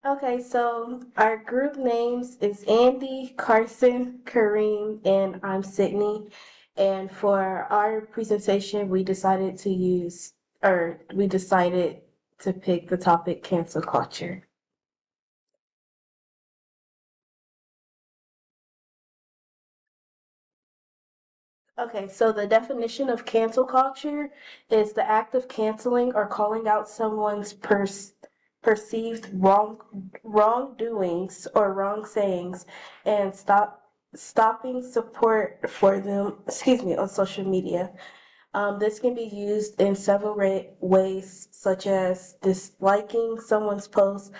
Okay, so our group names is Andy, Carson, Kareem, and I'm Sydney. And for our presentation, we decided to pick the topic cancel culture. Okay, so the definition of cancel culture is the act of canceling or calling out someone's perceived wrongdoings or wrong sayings and stopping support for them, on social media. This can be used in several ways, such as disliking someone's post,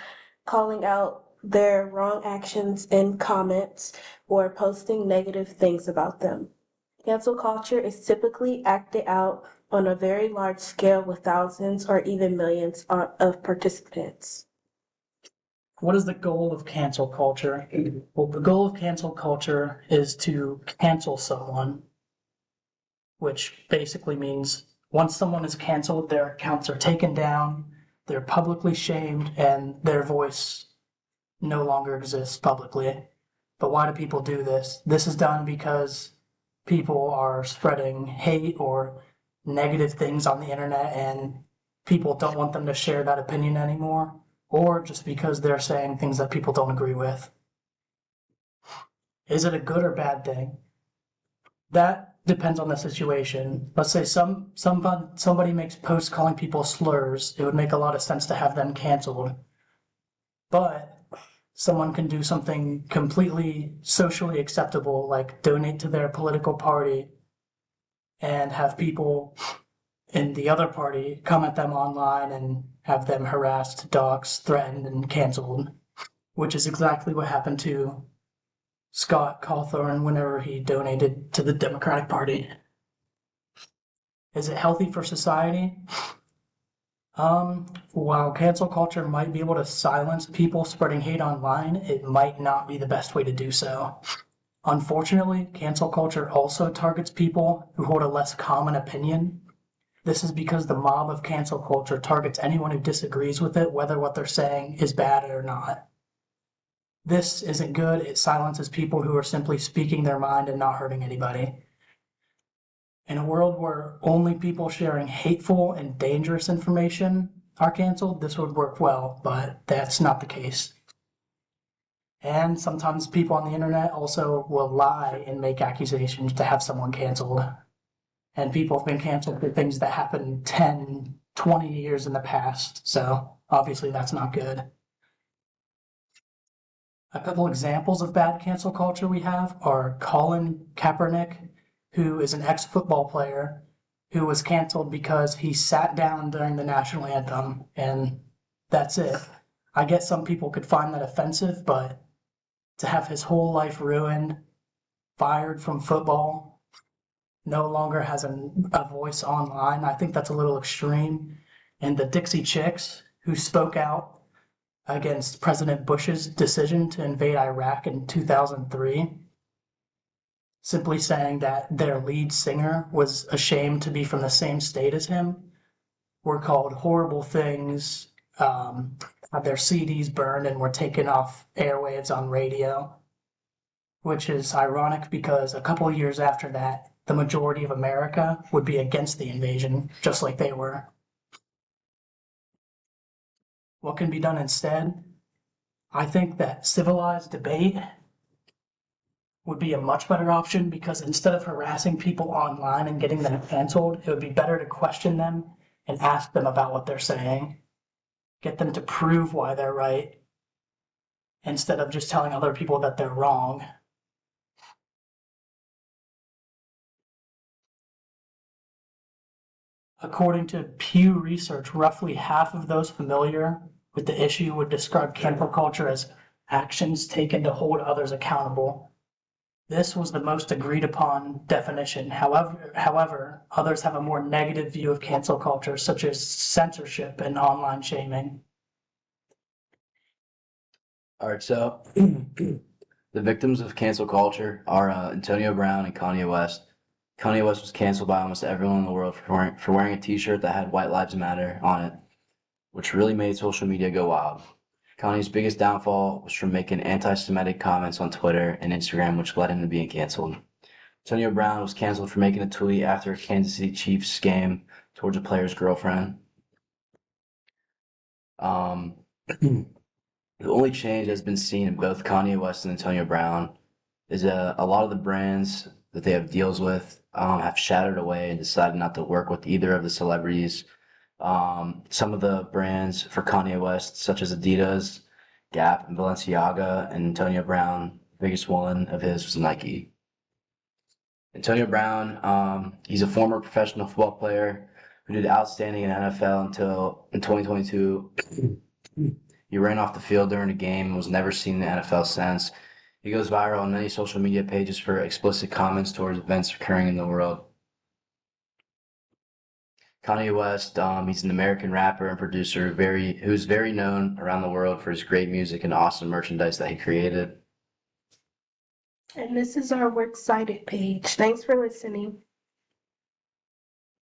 calling out their wrong actions in comments, or posting negative things about them. Cancel culture is typically acted out on a very large scale with thousands or even millions of participants. What is the goal of cancel culture? Well, the goal of cancel culture is to cancel someone, which basically means once someone is canceled, their accounts are taken down, they're publicly shamed, and their voice no longer exists publicly. But why do people do this? This is done because people are spreading hate or negative things on the internet and people don't want them to share that opinion anymore, or just because they're saying things that people don't agree with. Is it a good or bad thing? That depends on the situation. Let's say somebody makes posts calling people slurs. It would make a lot of sense to have them canceled. But someone can do something completely socially acceptable, like donate to their political party, and have people in the other party come at them online and have them harassed, doxxed, threatened, and canceled, which is exactly what happened to Scott Cawthorn whenever he donated to the Democratic Party. Is it healthy for society? While cancel culture might be able to silence people spreading hate online, it might not be the best way to do so. Unfortunately, cancel culture also targets people who hold a less common opinion. This is because the mob of cancel culture targets anyone who disagrees with it, whether what they're saying is bad or not. This isn't good. It silences people who are simply speaking their mind and not hurting anybody. In a world where only people sharing hateful and dangerous information are canceled, this would work well, but that's not the case. And sometimes people on the internet also will lie and make accusations to have someone canceled. And people have been canceled for things that happened 10, 20 years in the past, so obviously that's not good. A couple examples of bad cancel culture we have are Colin Kaepernick, who is an ex-football player who was canceled because he sat down during the national anthem, and that's it. I guess some people could find that offensive, but to have his whole life ruined, fired from football, no longer has a voice online, I think that's a little extreme. And the Dixie Chicks, who spoke out against President Bush's decision to invade Iraq in 2003, simply saying that their lead singer was ashamed to be from the same state as him, were called horrible things, had their CDs burned and were taken off airwaves on radio, which is ironic because a couple of years after that, the majority of America would be against the invasion, just like they were. What can be done instead? I think that civilized debate would be a much better option because instead of harassing people online and getting them canceled, it would be better to question them and ask them about what they're saying, get them to prove why they're right, instead of just telling other people that they're wrong. According to Pew Research, roughly half of those familiar with the issue would describe cancel culture as actions taken to hold others accountable. This was the most agreed upon definition. However, others have a more negative view of cancel culture, such as censorship and online shaming. All right, so the victims of cancel culture are Antonio Brown and Kanye West. Kanye West was canceled by almost everyone in the world for wearing a T-shirt that had "White Lives Matter" on it, which really made social media go wild. Kanye's biggest downfall was from making anti-Semitic comments on Twitter and Instagram, which led him to being canceled. Antonio Brown was canceled for making a tweet after a Kansas City Chiefs game towards a player's girlfriend. The only change that's been seen in both Kanye West and Antonio Brown is a lot of the brands that they have deals with have shattered away and decided not to work with either of the celebrities. Some of the brands for Kanye West, such as Adidas, Gap, and Balenciaga, and Antonio Brown, the biggest one of his was Nike. Antonio Brown, he's a former professional football player who did outstanding in NFL until in 2022. He ran off the field during a game and was never seen in the NFL since. He goes viral on many social media pages for explicit comments towards events occurring in the world. Kanye West, he's an American rapper and producer who's very known around the world for his great music and awesome merchandise that he created. And this is our works cited page. Thanks for listening.